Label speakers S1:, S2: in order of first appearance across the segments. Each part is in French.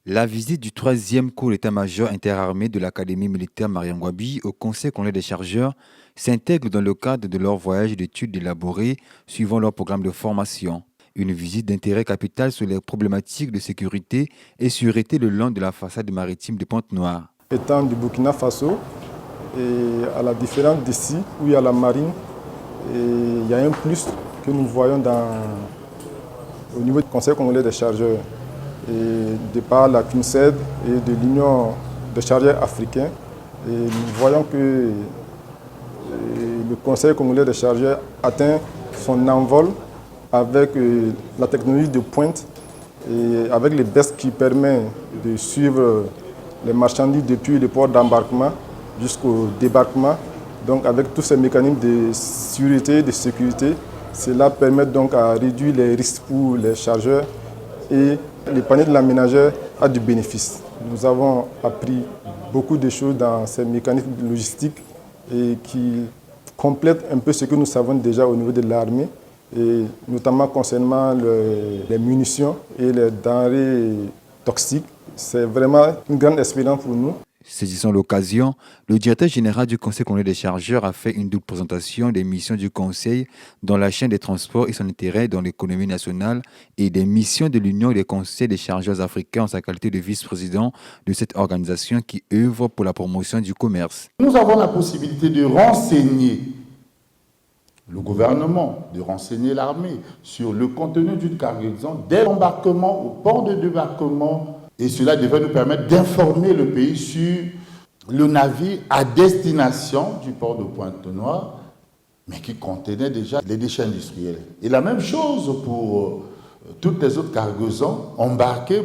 S1: La visite du 3e cours d'état-major interarmé de l'Académie militaire Mariangwabi au Conseil colonial des chargeurs s'intègre dans le cadre de leur voyage d'études élaborés suivant leur programme de formation. Une visite d'intérêt capital sur les problématiques de sécurité et sûreté le long de la façade maritime de Pointe-Noire.
S2: Étant du Burkina Faso, et à la différence d'ici, où il y a la marine, et il y a un plus que nous voyons au niveau du Conseil congolais des chargeurs. Et de par la CNUSED et de l'Union des chargeurs africains, et nous voyons que le Conseil congolais des chargeurs atteint son envol avec la technologie de pointe et avec les BES qui permettent de suivre les marchandises depuis le port d'embarquement jusqu'au débarquement. Donc avec tous ces mécanismes de sûreté, de sécurité, cela permet donc à réduire les risques pour les chargeurs et le panier de la ménagère a du bénéfice. Nous avons appris beaucoup de choses dans ces mécanismes logistiques et qui complètent un peu ce que nous savons déjà au niveau de l'armée, et notamment concernant les munitions et les denrées toxiques. C'est vraiment une grande expérience pour nous.
S1: Saisissant l'occasion, le directeur général du Conseil colonial des chargeurs a fait une double présentation des missions du Conseil dans la chaîne des transports et son intérêt dans l'économie nationale et des missions de l'Union et des conseils des chargeurs africains en sa qualité de vice-président de cette organisation qui œuvre pour la promotion du commerce.
S3: Nous avons la possibilité de renseigner le gouvernement, de renseigner l'armée sur le contenu d'une cargaison dès l'embarquement au port de débarquement. Et cela devrait nous permettre d'informer le pays sur le navire à destination du port de Pointe-Noire, mais qui contenait déjà les déchets industriels. Et la même chose pour toutes les autres cargaisons embarquées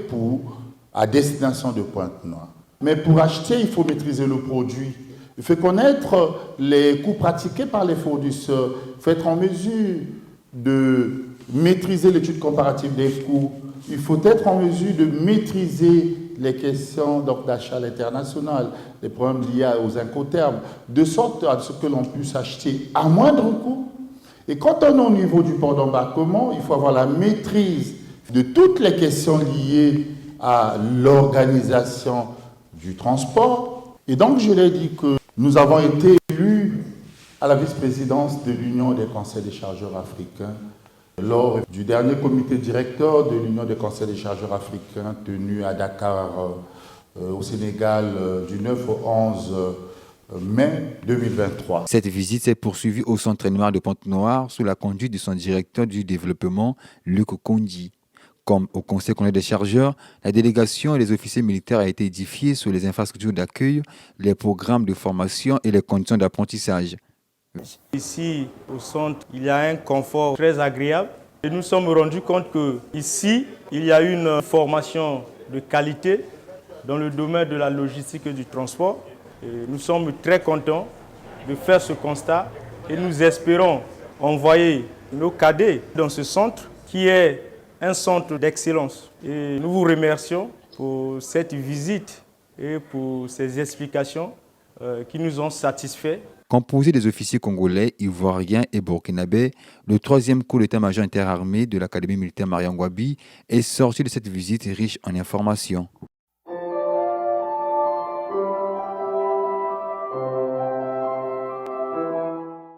S3: à destination de Pointe-Noire. Mais pour acheter, il faut maîtriser le produit. Il faut connaître les coûts pratiqués par les fournisseurs. Il faut être en mesure de maîtriser l'étude comparative des coûts. Il faut être en mesure de maîtriser les questions d'achat à l'international, les problèmes liés aux incoterms, de sorte à ce que l'on puisse acheter à moindre coût. Et quand on est au niveau du port d'embarquement, il faut avoir la maîtrise de toutes les questions liées à l'organisation du transport. Et donc, je l'ai dit que nous avons été élus à la vice-présidence de l'Union des conseils des chargeurs africains lors du dernier comité directeur de l'Union des conseils des chargeurs africains tenu à Dakar, au Sénégal, du 9 au 11 mai 2023.
S1: Cette visite s'est poursuivie au Centre Noir de Pointe-Noire sous la conduite de son directeur du développement, Luc Kondi. Comme au Conseil colonial des chargeurs, la délégation et les officiers militaires a été édifiée sur les infrastructures d'accueil, les programmes de formation et les conditions d'apprentissage.
S4: Ici, au centre, il y a un confort très agréable et nous nous sommes rendus compte qu'ici, il y a une formation de qualité dans le domaine de la logistique et du transport. Et nous sommes très contents de faire ce constat et nous espérons envoyer nos cadets dans ce centre qui est un centre d'excellence. Et nous vous remercions pour cette visite et pour ces explications qui nous ont satisfaits.
S1: Composé des officiers congolais, ivoiriens et burkinabés, le 3e cours d'état-major interarmé de l'Académie militaire Mariangwabi est sorti de cette visite riche en informations.